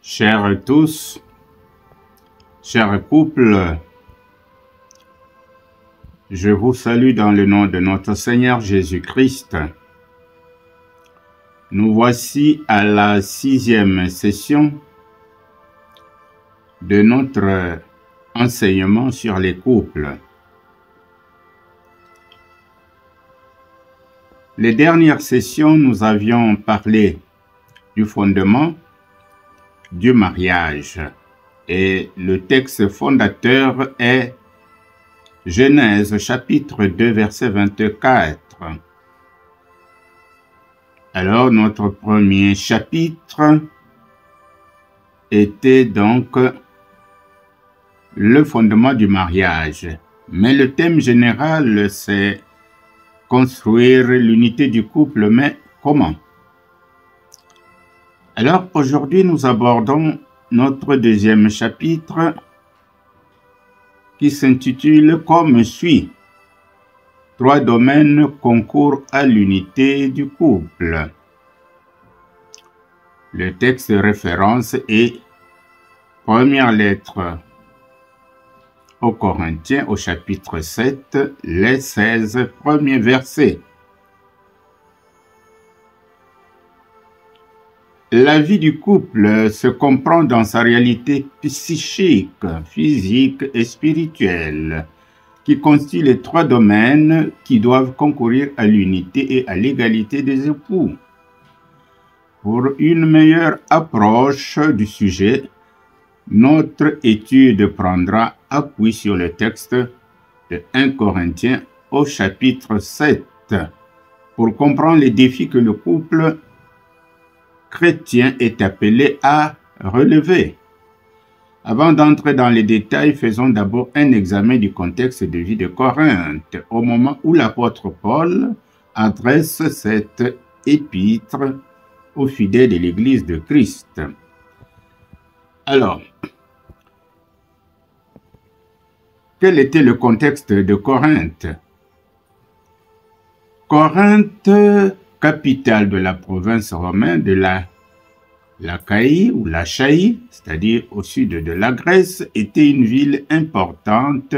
Chers tous, chers couples, je vous salue dans le nom de notre Seigneur Jésus-Christ. Nous voici à la 6e session de notre enseignement sur les couples. Les dernières sessions, nous avions parlé du fondement du mariage et le texte fondateur est Genèse chapitre 2 verset 24. Alors notre premier chapitre était donc le fondement du mariage, mais le thème général c'est construire l'unité du couple, mais comment? Alors aujourd'hui nous abordons notre deuxième chapitre qui s'intitule comme suit. 3 domaines concourent à l'unité du couple. Le texte de référence est première lettre aux Corinthiens au chapitre 7, les 16 premiers versets. La vie du couple se comprend dans sa réalité psychique, physique et spirituelle, qui constituent les 3 domaines qui doivent concourir à l'unité et à l'égalité des époux. Pour une meilleure approche du sujet, notre étude prendra appui sur le texte de 1 Corinthiens au chapitre 7 pour comprendre les défis que le couple chrétien est appelé à relever. Avant d'entrer dans les détails, faisons d'abord un examen du contexte de vie de Corinthe, au moment où l'apôtre Paul adresse cette épître aux fidèles de l'Église de Christ. Alors, quel était le contexte de Corinthe? Corinthe, capitale de la province romaine de l'Achaïe ou l'Achaïe, c'est-à-dire au sud de la Grèce, était une ville importante,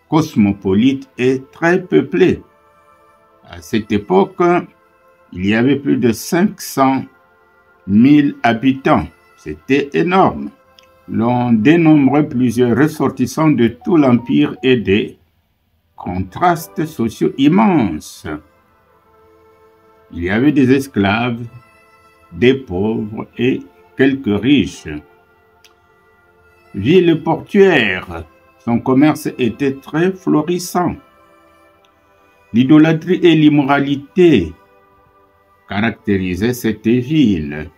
cosmopolite et très peuplée. À cette époque, il y avait plus de 500 000 habitants. C'était énorme. L'on dénombrait plusieurs ressortissants de tout l'Empire et des contrastes sociaux immenses. Il y avait des esclaves, des pauvres et quelques riches. Ville portuaire, son commerce était très florissant. L'idolâtrie et l'immoralité caractérisaient cette ville,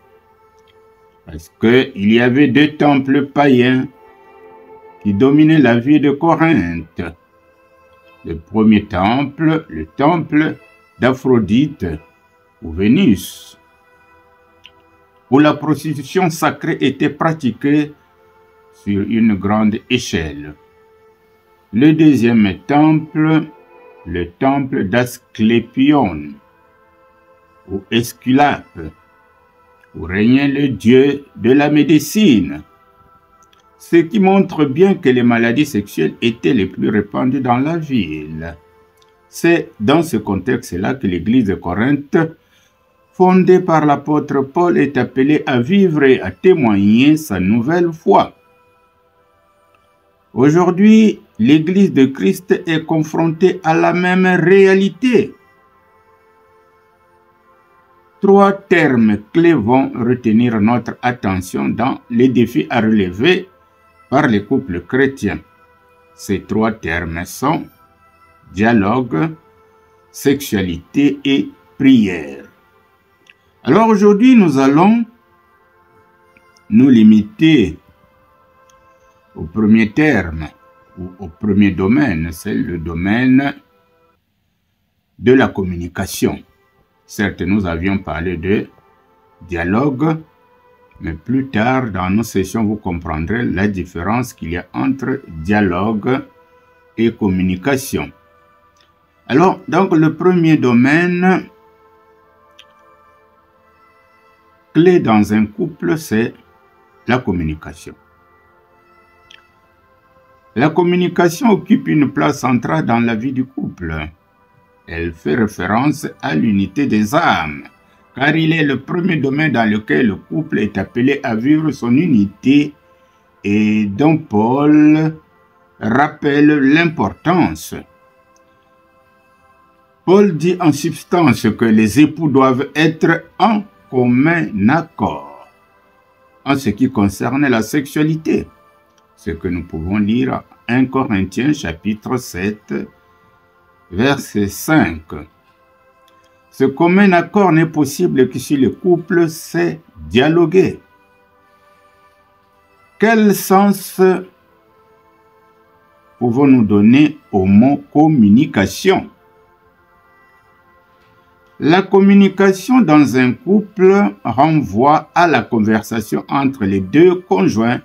parce qu'il y avait 2 temples païens qui dominaient la vie de Corinthe. Le premier temple, le temple d'Aphrodite, ou Vénus, où la prostitution sacrée était pratiquée sur une grande échelle. Le deuxième temple, le temple d'Asclépion, ou Esculape, où régnait le dieu de la médecine, ce qui montre bien que les maladies sexuelles étaient les plus répandues dans la ville. C'est dans ce contexte-là que l'église de Corinthe, fondée par l'apôtre Paul, est appelée à vivre et à témoigner sa nouvelle foi. Aujourd'hui, l'Église de Christ est confrontée à la même réalité. 3 termes clés vont retenir notre attention dans les défis à relever par les couples chrétiens. Ces 3 termes sont dialogue, sexualité et prière. Alors aujourd'hui, nous allons nous limiter au premier terme, ou au premier domaine, c'est le domaine de la communication. Certes, nous avions parlé de dialogue, mais plus tard dans nos sessions, vous comprendrez la différence qu'il y a entre dialogue et communication. Alors, donc le premier domaine clé dans un couple, c'est la communication. La communication occupe une place centrale dans la vie du couple. Elle fait référence à l'unité des âmes, car il est le premier domaine dans lequel le couple est appelé à vivre son unité et dont Paul rappelle l'importance. Paul dit en substance que les époux doivent être en commun accord en ce qui concerne la sexualité. Ce que nous pouvons lire à 1 Corinthiens chapitre 7, verset 5. Ce commun accord n'est possible que si le couple sait dialoguer. Quel sens pouvons-nous donner au mot communication? La communication dans un couple renvoie à la conversation entre les deux conjoints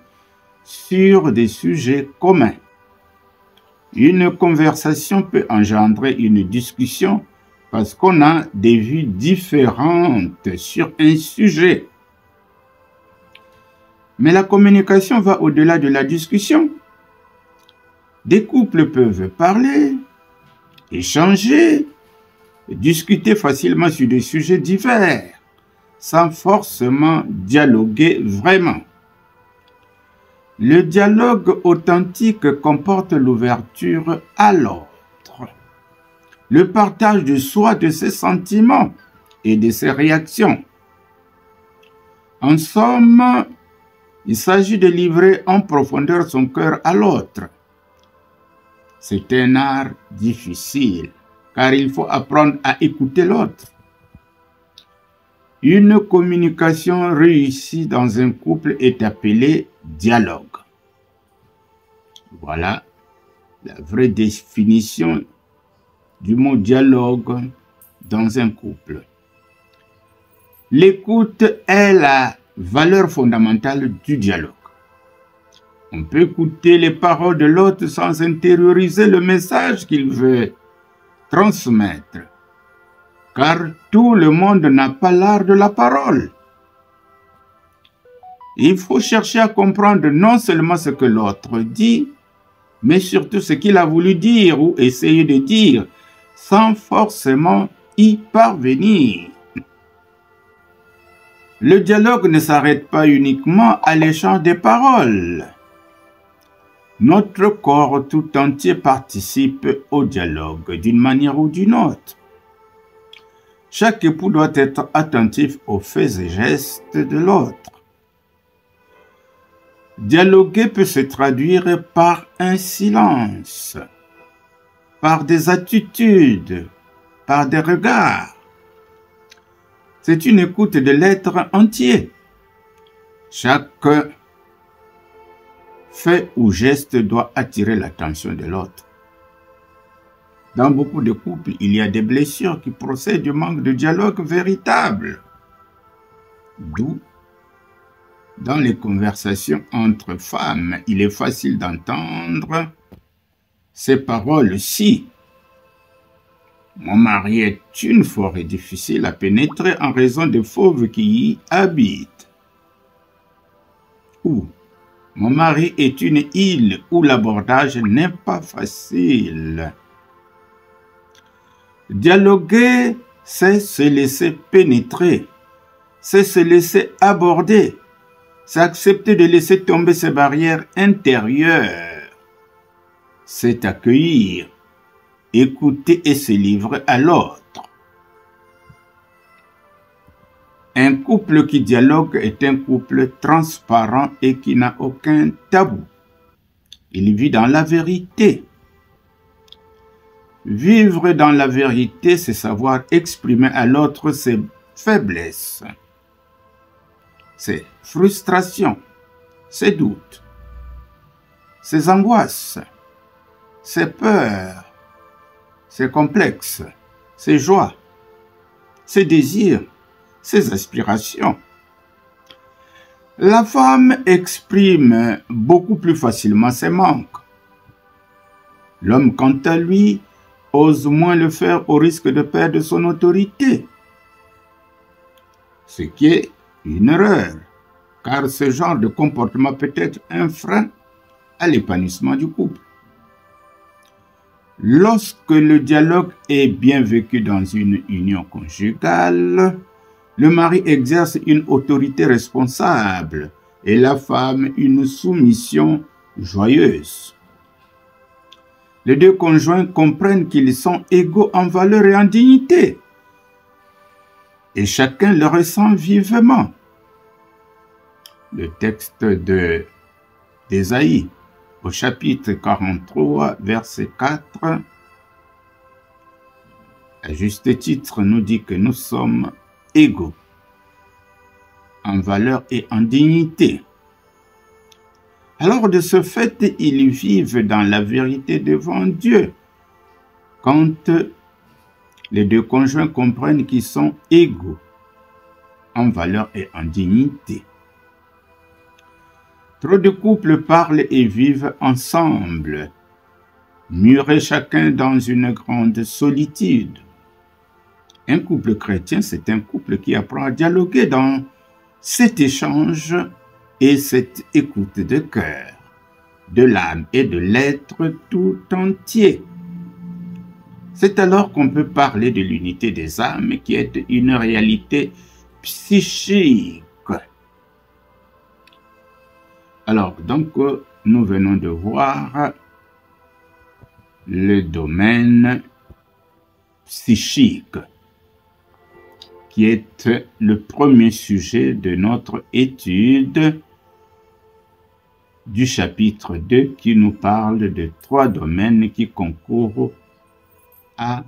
sur des sujets communs. Une conversation peut engendrer une discussion parce qu'on a des vues différentes sur un sujet. Mais la communication va au-delà de la discussion. Des couples peuvent parler, échanger, discuter facilement sur des sujets divers, sans forcément dialoguer vraiment. Le dialogue authentique comporte l'ouverture à l'autre, le partage de soi, de ses sentiments et de ses réactions. En somme, il s'agit de livrer en profondeur son cœur à l'autre. C'est un art difficile, car il faut apprendre à écouter l'autre. Une communication réussie dans un couple est appelée dialogue. Voilà la vraie définition du mot dialogue dans un couple. L'écoute est la valeur fondamentale du dialogue. On peut écouter les paroles de l'autre sans intérioriser le message qu'il veut transmettre, car tout le monde n'a pas l'art de la parole. Il faut chercher à comprendre non seulement ce que l'autre dit, mais surtout ce qu'il a voulu dire ou essayer de dire, sans forcément y parvenir. Le dialogue ne s'arrête pas uniquement à l'échange des paroles. Notre corps tout entier participe au dialogue d'une manière ou d'une autre. Chaque époux doit être attentif aux faits et gestes de l'autre. Dialoguer peut se traduire par un silence, par des attitudes, par des regards. C'est une écoute de l'être entier. Chaque fait ou geste doit attirer l'attention de l'autre. Dans beaucoup de couples, il y a des blessures qui procèdent du manque de dialogue véritable. D'où, dans les conversations entre femmes, il est facile d'entendre ces paroles-ci. Mon mari est une forêt difficile à pénétrer en raison des fauves qui y habitent. Ou mon mari est une île où l'abordage n'est pas facile. Dialoguer, c'est se laisser pénétrer, c'est se laisser aborder, c'est accepter de laisser tomber ses barrières intérieures, c'est accueillir, écouter et se livrer à l'autre. Un couple qui dialogue est un couple transparent et qui n'a aucun tabou. Il vit dans la vérité. Vivre dans la vérité, c'est savoir exprimer à l'autre ses faiblesses, ses frustrations, ses doutes, ses angoisses, ses peurs, ses complexes, ses joies, ses désirs, ses aspirations. La femme exprime beaucoup plus facilement ses manques. L'homme, quant à lui, ose moins le faire au risque de perdre son autorité. Ce qui est une erreur, car ce genre de comportement peut être un frein à l'épanouissement du couple. Lorsque le dialogue est bien vécu dans une union conjugale, le mari exerce une autorité responsable et la femme une soumission joyeuse. Les deux conjoints comprennent qu'ils sont égaux en valeur et en dignité, et chacun le ressent vivement. Le texte d'Ésaïe, au chapitre 43, verset 4, à juste titre, nous dit que nous sommes égaux en valeur et en dignité. Alors, de ce fait, ils vivent dans la vérité devant Dieu. Quand les deux conjoints comprennent qu'ils sont égaux en valeur et en dignité. Trop de couples parlent et vivent ensemble, murés chacun dans une grande solitude. Un couple chrétien, c'est un couple qui apprend à dialoguer dans cet échange et cette écoute de cœur, de l'âme et de l'être tout entier. C'est alors qu'on peut parler de l'unité des âmes qui est une réalité psychique. Alors, donc, nous venons de voir le domaine psychique, qui est le premier sujet de notre étude du chapitre 2, qui nous parle de 3 domaines qui concourent à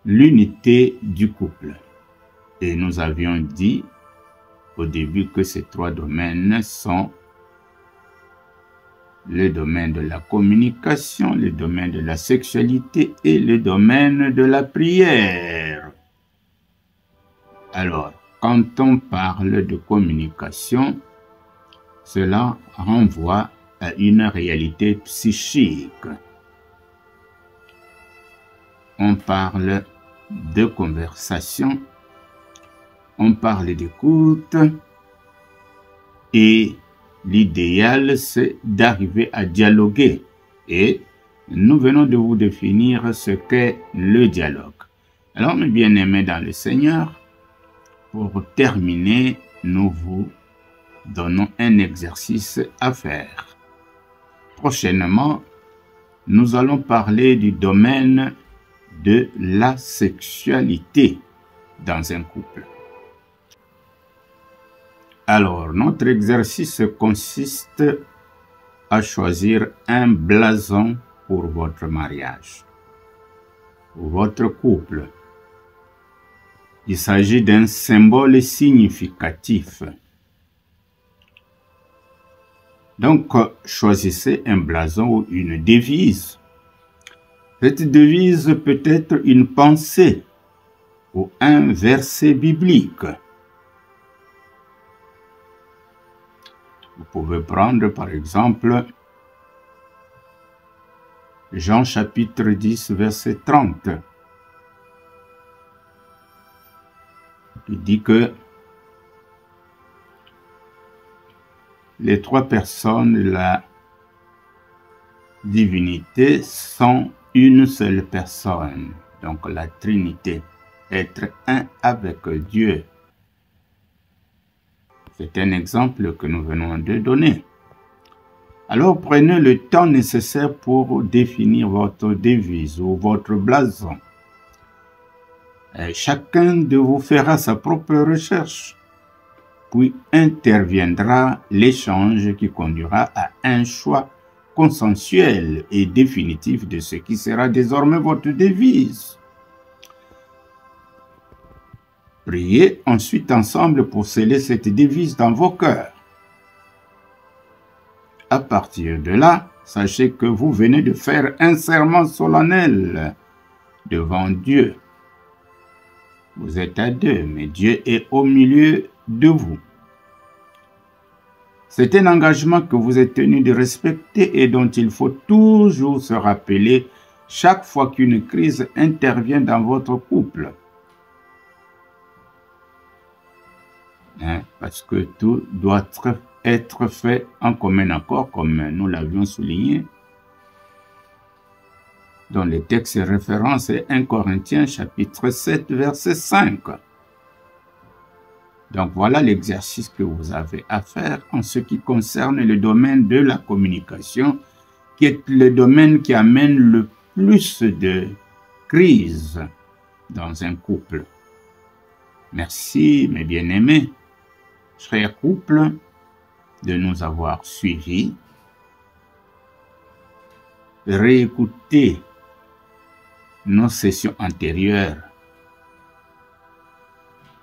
l'unité du couple. Et nous avions dit au début que ces 3 domaines sont le domaine de la communication, le domaine de la sexualité et le domaine de la prière. Alors, quand on parle de communication, cela renvoie à une réalité psychique. On parle de conversation, on parle d'écoute, et l'idéal, c'est d'arriver à dialoguer. Et nous venons de vous définir ce qu'est le dialogue. Alors, mes bien-aimés dans le Seigneur, pour terminer, nous vous donnons un exercice à faire. Prochainement, nous allons parler du domaine de la sexualité dans un couple. Alors, notre exercice consiste à choisir un blason pour votre mariage, pour votre couple. Il s'agit d'un symbole significatif. Donc, choisissez un blason ou une devise. Cette devise peut être une pensée ou un verset biblique. Vous pouvez prendre par exemple Jean chapitre 10 verset 30. Il dit que les 3 personnes de la divinité sont une seule personne. Donc la Trinité, être un avec Dieu. C'est un exemple que nous venons de donner. Alors prenez le temps nécessaire pour définir votre devise ou votre blason. Et chacun de vous fera sa propre recherche. Puis interviendra l'échange qui conduira à un choix consensuel et définitif de ce qui sera désormais votre devise. Priez ensuite ensemble pour sceller cette devise dans vos cœurs. À partir de là, sachez que vous venez de faire un serment solennel devant Dieu. Vous êtes à 2, mais Dieu est au milieu de vous. C'est un engagement que vous êtes tenu de respecter et dont il faut toujours se rappeler chaque fois qu'une crise intervient dans votre couple. hein, parce que tout doit être fait en commun accord, comme nous l'avions souligné. Dans le texte référence est 1 Corinthiens chapitre 7 verset 5. Donc voilà l'exercice que vous avez à faire en ce qui concerne le domaine de la communication, qui est le domaine qui amène le plus de crises dans un couple. Merci mes bien-aimés, chers couples, de nous avoir suivis. Réécoutez nos sessions antérieures.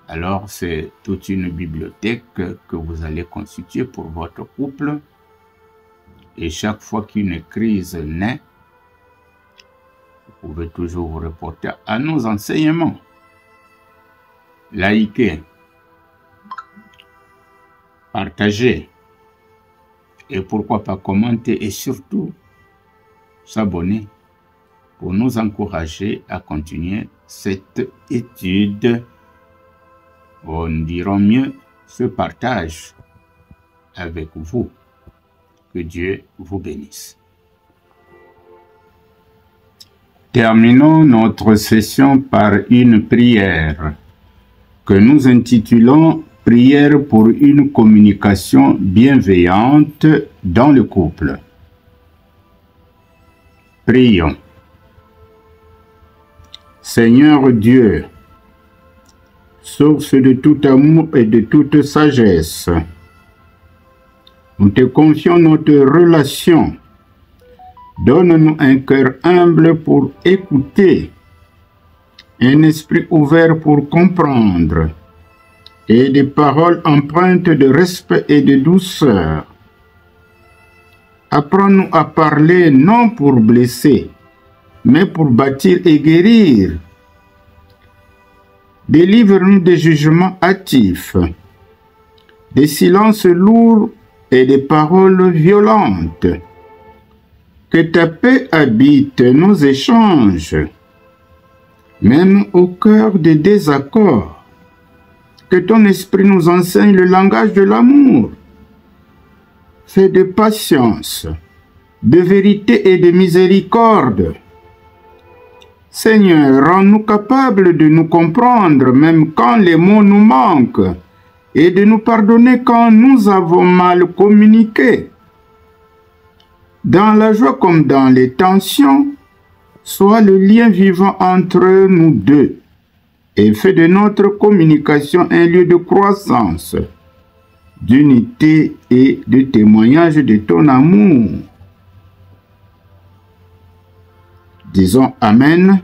Alors, c'est toute une bibliothèque que vous allez constituer pour votre couple. Et chaque fois qu'une crise naît, vous pouvez toujours vous reporter à nos enseignements. Likez, partagez, et pourquoi pas commenter et surtout s'abonner pour nous encourager à continuer cette étude. On dira mieux ce partage avec vous. Que Dieu vous bénisse. Terminons notre session par une prière que nous intitulons « Prière pour une communication bienveillante dans le couple ». Prions. Seigneur Dieu, source de tout amour et de toute sagesse, nous te confions notre relation. Donne-nous un cœur humble pour écouter, un esprit ouvert pour comprendre, et des paroles empreintes de respect et de douceur. Apprends-nous à parler non pour blesser, mais pour bâtir et guérir. Délivre-nous des jugements hâtifs, des silences lourds et des paroles violentes. Que ta paix habite nos échanges, même au cœur des désaccords. Que ton esprit nous enseigne le langage de l'amour, fait de patience, de vérité et de miséricorde. Seigneur, rends-nous capables de nous comprendre même quand les mots nous manquent et de nous pardonner quand nous avons mal communiqué. Dans la joie comme dans les tensions, sois le lien vivant entre nous deux et fais de notre communication un lieu de croissance, d'unité et de témoignage de ton amour. Disons Amen.